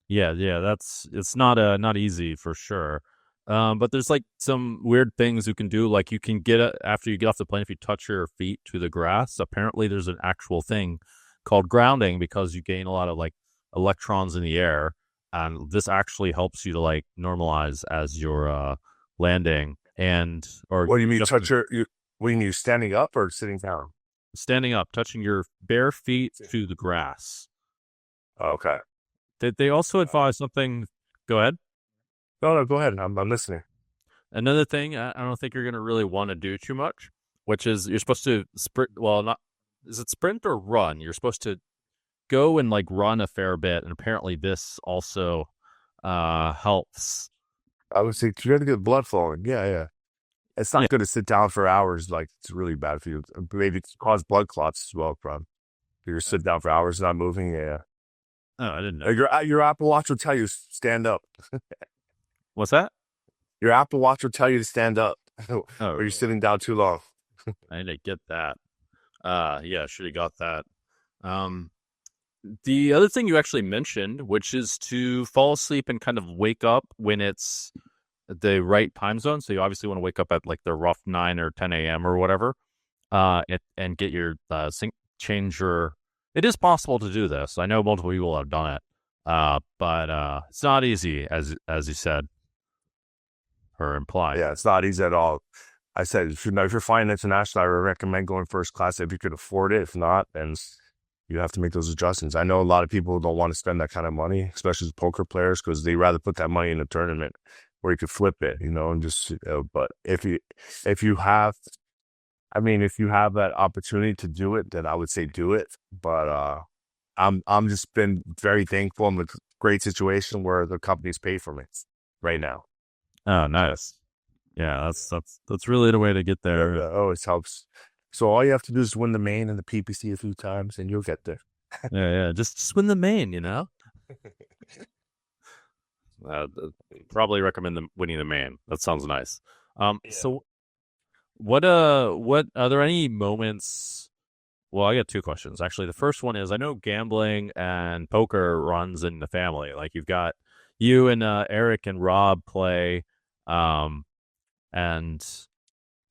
yeah. Yeah. It's not easy for sure. But there's like some weird things you can do. Like you can after you get off the plane, if you touch your feet to the grass, apparently there's an actual thing called grounding because you gain a lot of like electrons in the air. And this actually helps you to like normalize as you're landing. What do you mean when you standing up or sitting down? Standing up, touching your bare feet to the grass. Okay. They also advise something. Go ahead. No, go ahead. I'm listening. Another thing I don't think you're going to really want to do too much, which is you're supposed to sprint. Well, not is it sprint or run? You're supposed to go and like run a fair bit, and apparently this also helps. I would say you're gonna get blood flowing. Yeah. It's not good to sit down for hours. Like it's really bad for you. Maybe it's cause blood clots as well. Problem. You're sitting down for hours, not moving. Yeah. Oh, I didn't know. Your Apple Watch will tell you stand up. What's that? Your Apple Watch will tell you to stand up, Oh, or you're sitting down too long. I need to get that. Yeah, should have got that. The other thing you actually mentioned, which is to fall asleep and kind of wake up when it's the right time zone. So you obviously want to wake up at like the rough 9 or 10 a.m. or whatever, and get your change your. It is possible to do this. I know multiple people have done it, but it's not easy, as you said or implied. Yeah, it's not easy at all. I said if you're flying international, I would recommend going first class if you could afford it. If not, then you have to make those adjustments. I know a lot of people don't want to spend that kind of money, especially as poker players, because they rather put that money in a tournament where you could flip it, and just. But if you have that opportunity to do it, then I would say do it. But I'm just been very thankful. I'm in a great situation where the company's paid for me right now. Oh, nice. Yeah, that's really the way to get there. It always helps. So all you have to do is win the main and the PPC a few times, and you'll get there. Yeah. Just win the main, Probably recommend winning the main. That sounds nice. Yeah. So what are there any moments? Well, I got two questions actually. The first one is I know gambling and poker runs in the family. Like you've got you and Eric and Rob play, and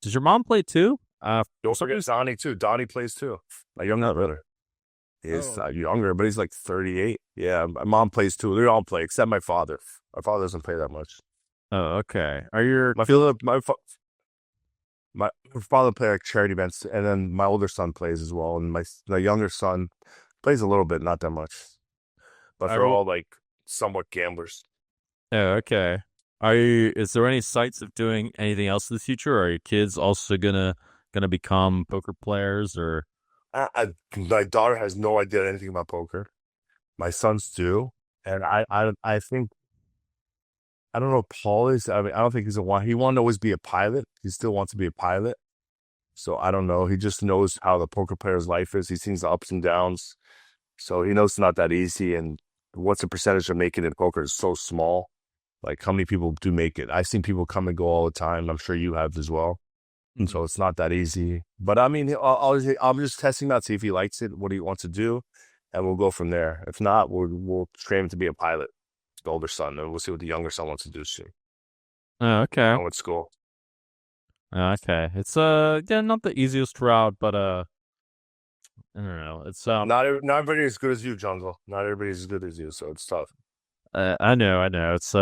does your mom play too? Don't forget Donnie too. Donnie plays too. My younger brother. He's younger, but he's like 38. Yeah, my mom plays too. They all play except my father. My father doesn't play that much. Oh, okay. Are your my father plays like charity events, and then my older son plays as well, and my younger son plays a little bit, not that much. But they're all like somewhat gamblers. Oh, okay. Is there any sights of doing anything else in the future? Or are your kids also gonna become poker players or? My daughter has no idea anything about poker. My sons do, and I think I don't know if Paul is. I mean, I don't think he wanted to always be a pilot. He still wants to be a pilot. So I don't know. He just knows how the poker player's life is. He's seen the ups and downs. So he knows it's not that easy. And what's the percentage of making it in poker is so small. Like how many people do make it? I've seen people come and go all the time. I'm sure you have as well. And so it's not that easy. But I mean, I'm just testing out, see if he likes it, what he wants to do, and we'll go from there. If not, we'll train him to be a pilot, the older son, and we'll see what the younger son wants to do soon. Oh, okay. At school. Okay. It's not the easiest route, but I don't know. It's not everybody is as good as you, Jungle. Not everybody's as good as you, so it's tough. I know. It's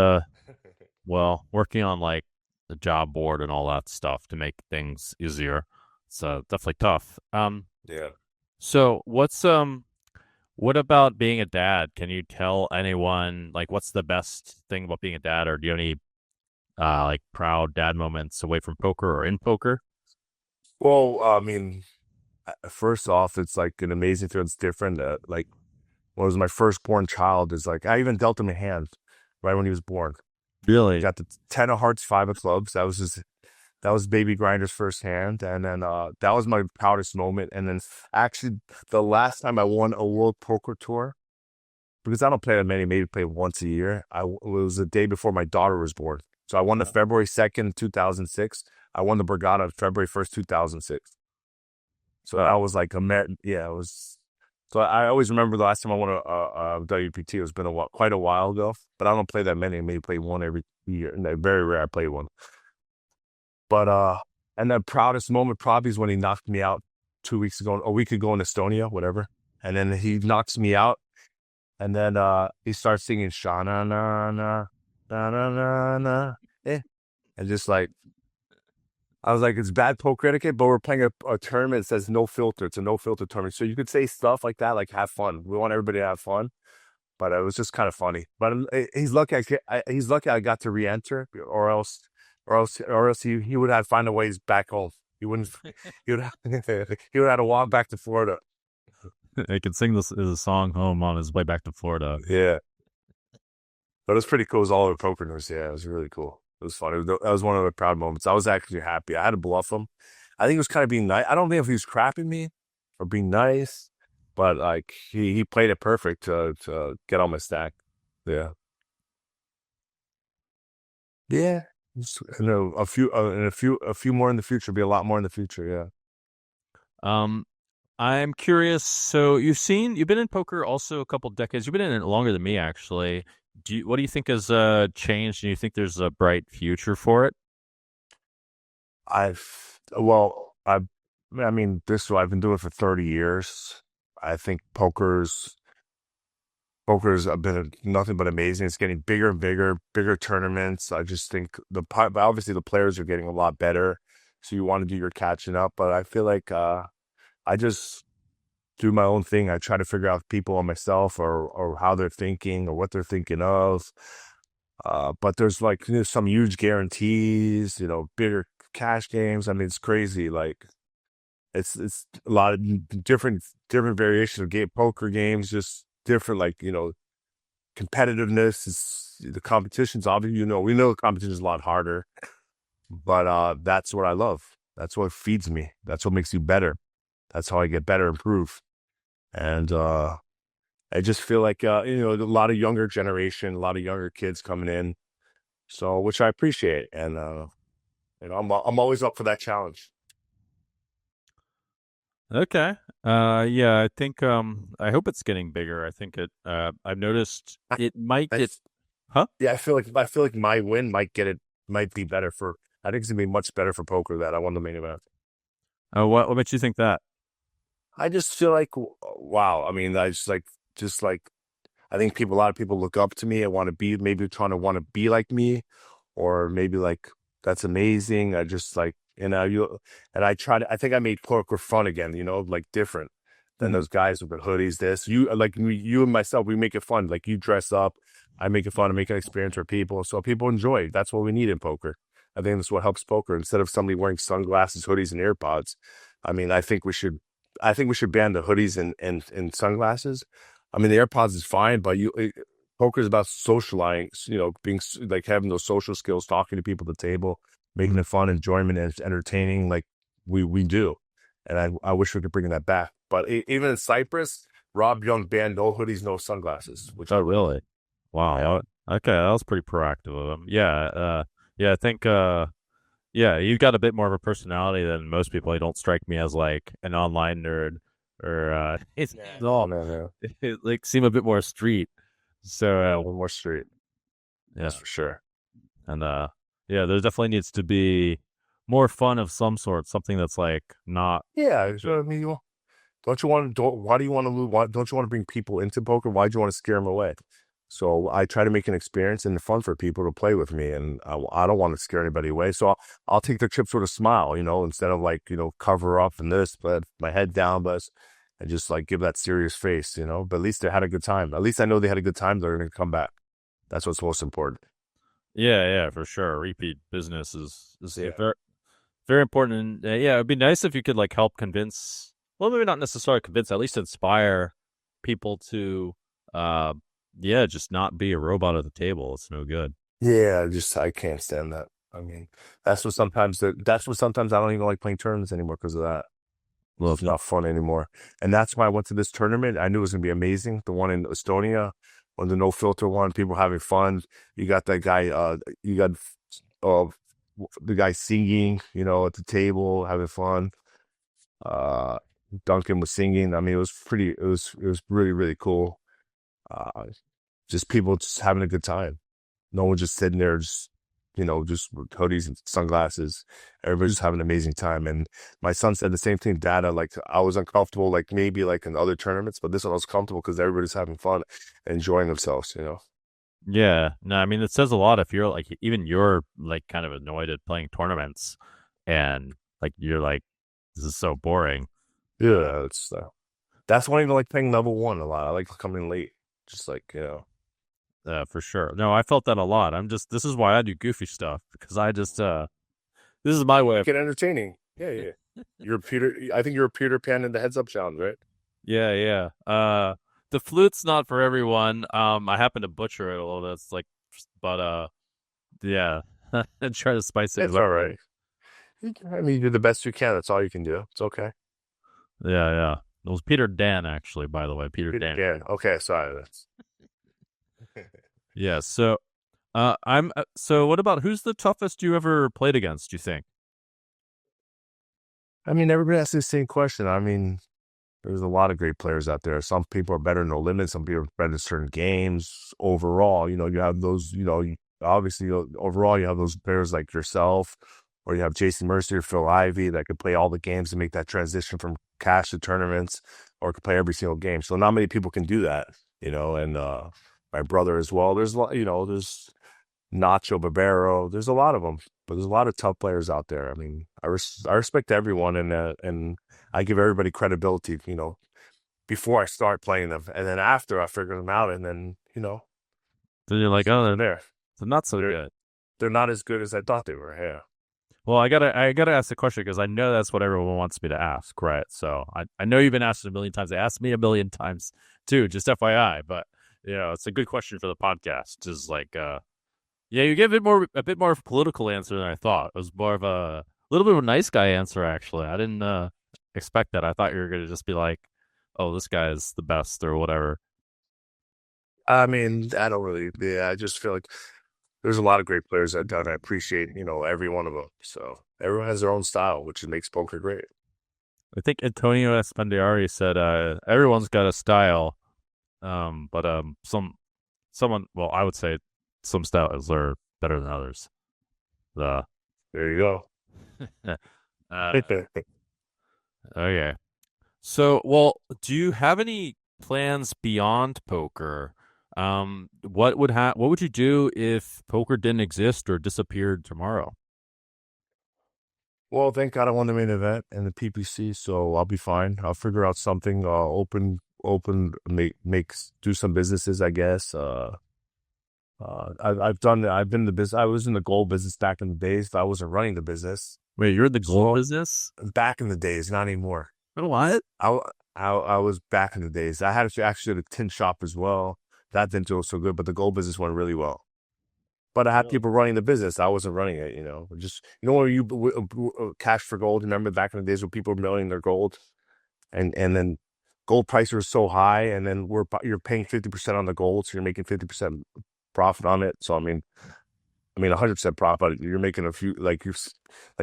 well, working on like the job board and all that stuff to make things easier. It's definitely tough. Yeah. So what about being a dad? Can you tell anyone like what's the best thing about being a dad, or do you have any like proud dad moments away from poker or in poker? Well, I mean, first off, it's like an amazing thing. It's different. Like when it was my firstborn child, is like I even dealt him a hand right when he was born. Really? He got the 10 of hearts, 5 of clubs. That was baby Grinder's first hand, and then that was my proudest moment. And then actually, the last time I won a World Poker Tour, because I don't play that many, maybe play once a year. It was the day before my daughter was born, so I won the February 2nd, 2006. I won the Borgata February 1st, 2006. So I was like it was. So I always remember the last time I won a WPT. It's been quite a while ago, but I don't play that many. I maybe play one every year, and very rare I play one. But and the proudest moment probably is when he knocked me out 2 weeks ago, a week ago in Estonia, whatever. And then he knocks me out, and then he starts singing "Shana na na na na na na," and just like I was like, it's bad poker etiquette, but we're playing a tournament that says no filter. It's a no filter tournament, so you could say stuff like that, like have fun. We want everybody to have fun, but it was just kind of funny. But he's lucky. He's lucky I got to re-enter, or else he would have find a ways back home. He wouldn't. He would. He would have to walk back to Florida. He could sing this song home on his way back to Florida. Yeah, but it was pretty cool. It was all over poker news. Yeah, it was really cool. It was fun. That was one of the proud moments. I was actually happy. I had to bluff him. I think it was kind of being nice. I don't think if he was crapping me or being nice, but like he played it perfect to get on my stack. Yeah. Yeah. And a few more in the future. Be a lot more in the future. Yeah. I'm curious. So you've been in poker also a couple decades. You've been in it longer than me, actually. What do you think has changed? Do you think there's a bright future for it? I mean, I've been doing it for 30 years. I think poker's been nothing but amazing. It's getting bigger and bigger tournaments. I just think obviously the players are getting a lot better, so you want to do your catching up. But I feel like I just do my own thing. I try to figure out people on myself or how they're thinking or what they're thinking of. But there's like some huge guarantees, bigger cash games. I mean, it's crazy. Like it's a lot of different variations of poker games, just different, like, competitiveness. The competition's obviously, we know the competition is a lot harder, but that's what I love. That's what feeds me. That's what makes you better. That's how I get better, improve. And I just feel like a lot of younger generation, a lot of younger kids coming in, so which I appreciate, and I'm always up for that challenge. Okay. Yeah, I think I hope it's getting bigger. I think I've noticed it might I- get huh? Yeah, I feel like my win might be better for. I think it's gonna be much better for poker that I won the main event. What makes you think that? I just feel like wow. I mean, I just like I think a lot of people look up to me and want to be maybe trying to want to be like me, or maybe like that's amazing. I just like and I think I made poker fun again. Like different than those guys with the hoodies. You and myself, we make it fun. Like you dress up, I make it fun to make an experience for people, so people enjoy. That's what we need in poker. I think that's what helps poker. Instead of somebody wearing sunglasses, hoodies, and AirPods, I mean, I think we should ban the hoodies and sunglasses. I mean, the AirPods is fine, but poker is about socializing. Being like having those social skills, talking to people at the table, making it fun, enjoyment, and entertaining, like we do. And I wish we could bring that back. But even in Cyprus, Rob Young banned no hoodies, no sunglasses. Which Oh, really? Wow. Okay, that was pretty proactive of him. Yeah, I think yeah, you've got a bit more of a personality than most people. You don't strike me as like an online nerd or it's all man, like seem a bit more street. So one more street. yeah, That's for sure. and yeah, there definitely needs to be more fun of some sort, something that's like not Yeah, I mean, why do you want to lose? Why don't you want to bring people into poker? Why do you want to scare them away? So I try to make an experience and fun for people to play with me, and I don't want to scare anybody away. So I'll take the chips with a smile, instead of like cover up and this, but my head down, and just like give that serious face, But at least they had a good time. At least I know they had a good time. They're going to come back. That's what's most important. yeah, for sure. Repeat business is Yeah. very very important. And yeah, it'd be nice if you could like help convince, well, maybe not necessarily convince, at least inspire people to yeah, just not be a robot at the table. It's no good. Yeah, I can't stand that. I mean, that's what sometimes I don't even like playing tournaments anymore because of that. Well, it's not fun anymore. And that's why I went to this tournament. I knew it was going to be amazing. The one in Estonia, on the no filter one, people having fun. You got that guy, uh, the guy singing, at the table, having fun. Duncan was singing. I mean, it was really, really cool. Just people just having a good time. No one just sitting there, just with hoodies and sunglasses. Everybody's just having an amazing time. And my son said the same thing. Data, like I was uncomfortable, like maybe like in other tournaments, but this one I was comfortable because everybody's having fun, and enjoying themselves. Yeah, no, I mean it says a lot if you're like even you're like kind of annoyed at playing tournaments, and like you're like this is so boring. Yeah, that's why I even like playing level one a lot. I like coming late. Just like, you know. For sure. No, I felt that a lot. This is why I do goofy stuff, because this is my way of, Get entertaining. Yeah, yeah. I think you're a Peter Pan in the heads up challenge, right? yeah. The flute's not for everyone. I happen to butcher it a little bit. It's like, but yeah, and try to spice it. It's all right. I mean, you do the best you can. That's all you can do. It's okay. Yeah. It was Peter Dan, actually, by the way. Peter Dan. Yeah. Okay. Sorry. That's. Yeah. So, so what about who's the toughest you ever played against, do you think? I mean, everybody asks the same question. I mean, there's a lot of great players out there. Some people are better in No Limit. Some people are better in certain games. Overall, you know, you have those, you know, obviously, overall, you have those players like yourself, or you have Jason Mercier, Phil Ivey that could play all the games and make that transition from cash to tournaments, or could play every single game. So not many people can do that, you know, and my brother as well. There's a lot, you know, there's Nacho Barbero. There's a lot of them, but there's a lot of tough players out there. I mean, I respect everyone, and I give everybody credibility, you know, before I start playing them, and then after I figure them out, and then, you know, Then you're like, oh, they're they're not so good. they're not as good as I thought they were. Yeah. Well, I gotta ask the question because I know that's what everyone wants me to ask, right? So I know you've been asked it a million times. They asked me a million times too, just FYI. But you know, it's a good question for the podcast. Just like, yeah, you gave it a bit more of a political answer than I thought. It was more of a little bit of a nice guy answer, actually. I didn't expect that. I thought you were gonna just be like, oh, this guy is the best or whatever. I mean, I don't really. Yeah, I just feel like there's a lot of great players I've done. I appreciate, you know, every one of them. So everyone has their own style, which makes poker great. I think Antonio Esfandiari said everyone's got a style, but someone, well, I would say some styles are better than others. There you go. Okay. So, well, do you have any plans beyond poker? What would you do if poker didn't exist or disappeared tomorrow? Well, thank God I won the main event and the PPC, so I'll be fine. I'll figure out something. Do some businesses, I guess. I've been in the business. I was in the gold business back in the days. But I wasn't running the business. Wait, you're in the gold business? Back in the days, not anymore. What? I was back in the days. I had actually a tin shop as well. That didn't do so good, but the gold business went really well. But I had people running the business. I wasn't running it, you know. Just, you know, when you cash for gold. Remember back in the days when people were milling their gold, and then gold prices were so high, and then you're paying 50% on the gold, so you're making 50% profit on it. So I mean 100% profit. You're making a few, like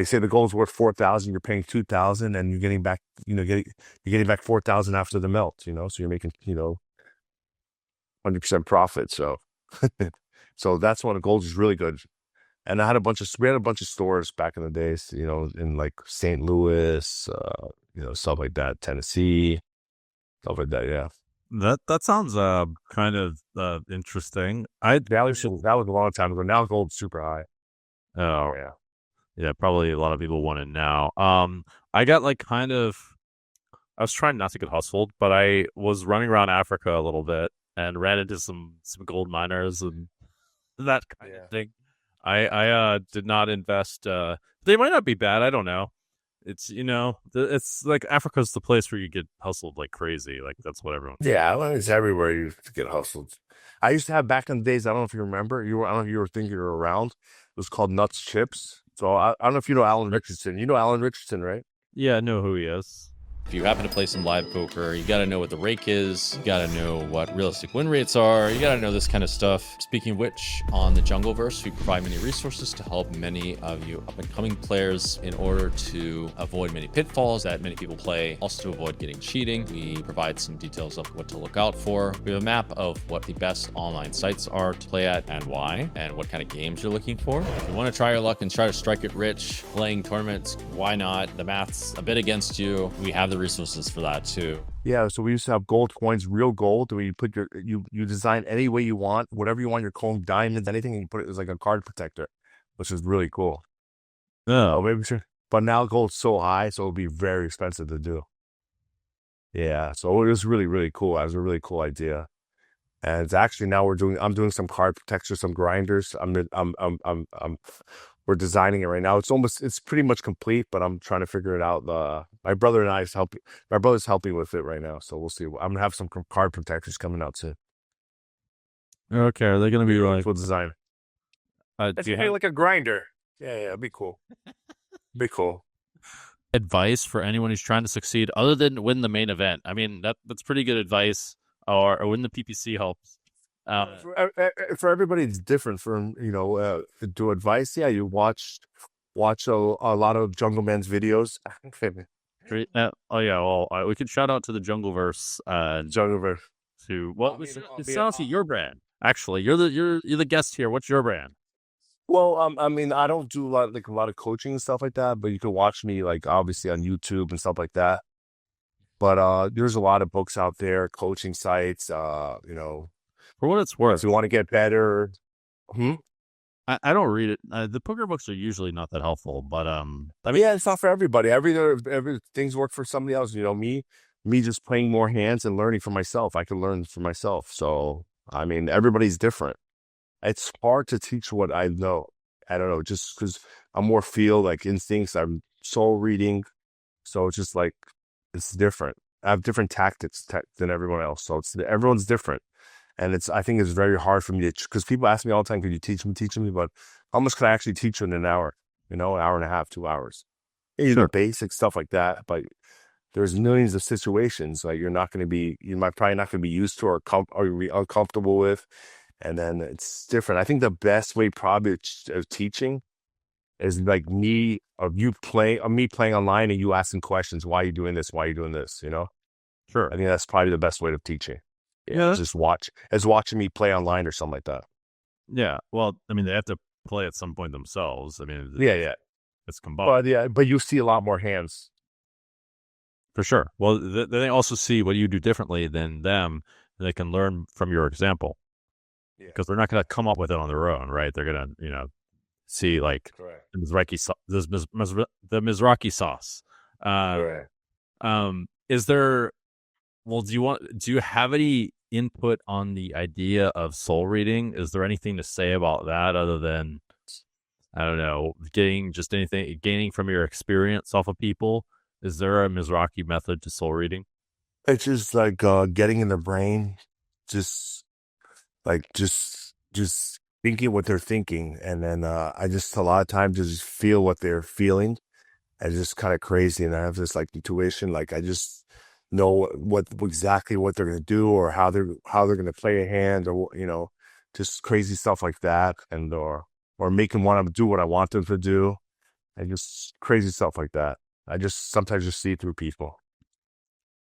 say the gold's worth 4,000, you're paying 2,000, and you're getting back, you know, you're getting back 4,000 after the melt, you know. So you're making, you know, 100% profit. So. So that's when the gold is really good. And we had a bunch of stores back in the days, you know, in like St. Louis, you know, stuff like that, Tennessee, stuff like that. Yeah. That sounds kind of interesting. That was a long time ago. Now gold's super high. Oh yeah, probably a lot of people want it now. I got like I was trying not to get hustled, but I was running around Africa a little bit and ran into some gold miners and that kind of thing. I did not invest. They might not be bad. I don't know. It's, you know, it's like Africa's the place where you get hustled like crazy. Like that's what everyone. Yeah, well, it's everywhere you get hustled. I used to have back in the days. I don't know if you remember. I don't know if you were thinking you were around. It was called Nuts Chips. So I don't know if you know Alan Richardson. You know Alan Richardson, right? Yeah, I know who he is. If you happen to play some live poker, you got to know what the rake is. You got to know what realistic win rates are. You got to know this kind of stuff. Speaking of which, on the Jungleverse, we provide many resources to help many of you up-and-coming players in order to avoid many pitfalls that many people play. Also to avoid getting cheating. We provide some details of what to look out for. We have a map of what the best online sites are to play at and why, and what kind of games you're looking for. If you want to try your luck and try to strike it rich, playing tournaments, why not? The math's a bit against you. We have the resources for that too. Yeah, so we used to have gold coins, real gold, where you put you design any way you want, whatever you want, your coin, diamonds, anything, and you put it as like a card protector, which is really cool. Oh, maybe sure. But now gold's so high, so it would be very expensive to do. Yeah, so it was really, really cool. It was a really cool idea. And it's actually now I'm doing some card protection, some grinders. We're designing it right now. It's pretty much complete, but I'm trying to figure it out. My brother and I is helping. My brother's helping with it right now, so we'll see. I'm gonna have some card protectors coming out soon. Okay, are they going to be like? We'll design. It's like a grinder. Yeah, it'd be cool. Be cool. Advice for anyone who's trying to succeed other than win the main event? I mean, that's pretty good advice. Or win the PPC helps. For everybody, it's different. From to advice, yeah, you watch a lot of Jungle Man's videos. We could shout out to the Jungleverse. Jungleverse. It's honestly your brand. Actually, you're the guest here. What's your brand? Well, I mean, I don't do a lot of coaching and stuff like that, but you can watch me obviously on YouTube and stuff like that. But there's a lot of books out there, coaching sites. For what it's worth, if you want to get better. I don't read it. The poker books are usually not that helpful, but yeah, it's not for everybody. Every things work for somebody else. Me just playing more hands and learning for myself. I can learn for myself. So I mean, everybody's different. It's hard to teach what I know. I don't know, just because I'm more feel instincts. I'm soul reading, so it's just it's different. I have different tactics than everyone else, so everyone's different. And I think it's very hard for me because people ask me all the time, "Could you teach me?" But how much can I actually teach you in an hour? An hour and a half, 2 hours. Sure. Basic stuff like that. But there's millions of situations you might probably not going to be used to or be uncomfortable with, and then it's different. I think the best way probably of teaching is me playing online and you asking questions. Why are you doing this? Why are you doing this? Sure. I think that's probably the best way of teaching. Yeah. Just watching me play online or something like that. Yeah. Well, I mean, they have to play at some point themselves. I mean, yeah. It's combined. But you see a lot more hands. For sure. Well, they also see what you do differently than them. And they can learn from your example. Because they're not going to come up with it on their own, right? They're going to, see the Mizrachi sauce. Is there? Well, do you have any input on the idea of soul reading? Is there anything to say about that other than, I don't know, gaining from your experience off of people? Is there a Mizrachi method to soul reading? It's just getting in the brain, just thinking what they're thinking, and then I just a lot of times just feel what they're feeling, and just kind of crazy, and I have this intuition, I just know exactly what they're gonna do or how they're gonna play a hand, or just crazy stuff like that, and or make them want to do what I want them to do, and just crazy stuff like that. I just sometimes just see through people.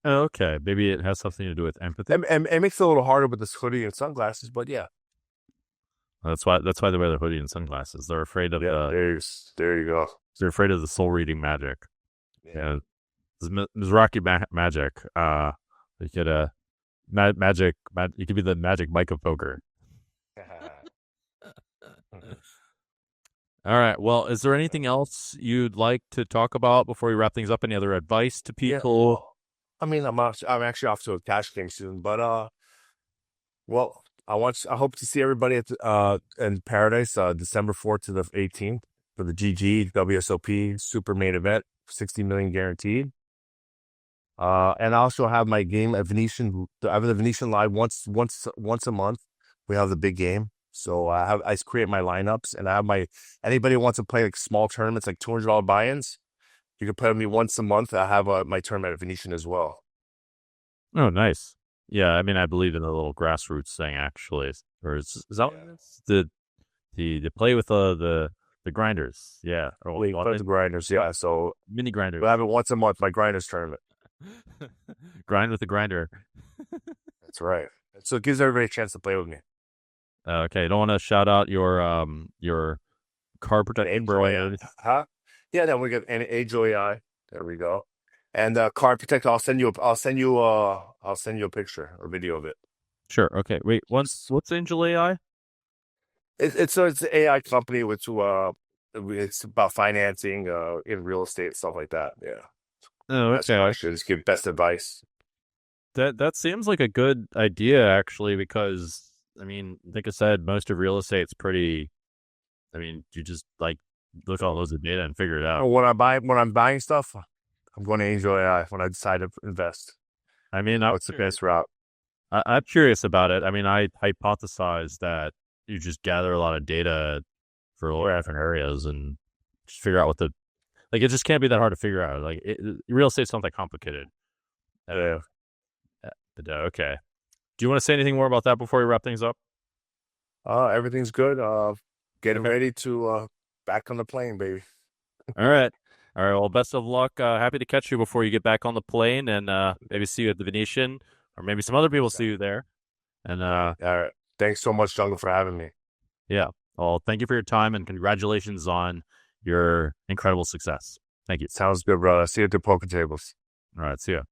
Okay, maybe it has something to do with empathy. And it makes it a little harder with this hoodie and sunglasses, but yeah. That's why they wear the hoodie and sunglasses. They're afraid of there you go. They're afraid of the soul reading magic. Yeah, Mizrachi magic. You could magic. You could be the magic Mike of poker. All right. Well, is there anything else you'd like to talk about before we wrap things up? Any other advice to people? Yeah. I mean, I'm actually off to a cash game soon, but well, I hope to see everybody in Paradise December 4th to the 18th for the GG WSOP Super Main Event, 60 million guaranteed. And I also have my game at Venetian. I have the Venetian live once a month. We have the big game, so I create my lineups, and I have anybody who wants to play small tournaments, $200 buy-ins. You can play with me once a month. I have my tournament at Venetian as well. Oh, nice. Yeah, I mean, I believe in the little grassroots thing, actually. Or is that what it is? The play with the grinders? Yeah. Play with the grinders, yeah. So mini grinders. I have it once a month. My grinders tournament. Grind with the grinder. That's right. So it gives everybody a chance to play with me. Okay, you don't want to shout out your card protector? Huh? Yeah, then we get an HOAI. There we go. And card protector. I'll send you a picture or video of it. Sure. Okay. Wait. What's Angel AI? It's an AI company which it's about financing in real estate, stuff like that. Yeah. Oh, okay. I should just give best advice. That seems like a good idea, actually, because I mean, like I said, most of real estate's pretty. I mean, you just like look at all those data and figure it out. When I'm buying stuff, I'm going to Angel AI when I decide to invest. I mean, What's the best route? I'm curious about it. I mean, I hypothesize that you just gather a lot of data for all different areas and just figure out what the like. It just can't be that hard to figure out. Like, real estate's not that complicated. Yeah. Okay. Do you want to say anything more about that before we wrap things up? Everything's good. Getting ready to back on the plane, baby. All right. Well, best of luck. Happy to catch you before you get back on the plane, and maybe see you at the Venetian, or maybe some other people see you there. And All right. Thanks so much, Jungle, for having me. yeah. Well, thank you for your time, and congratulations on your incredible success. Thank you. Sounds good, brother. See you at the poker tables. All right. See ya.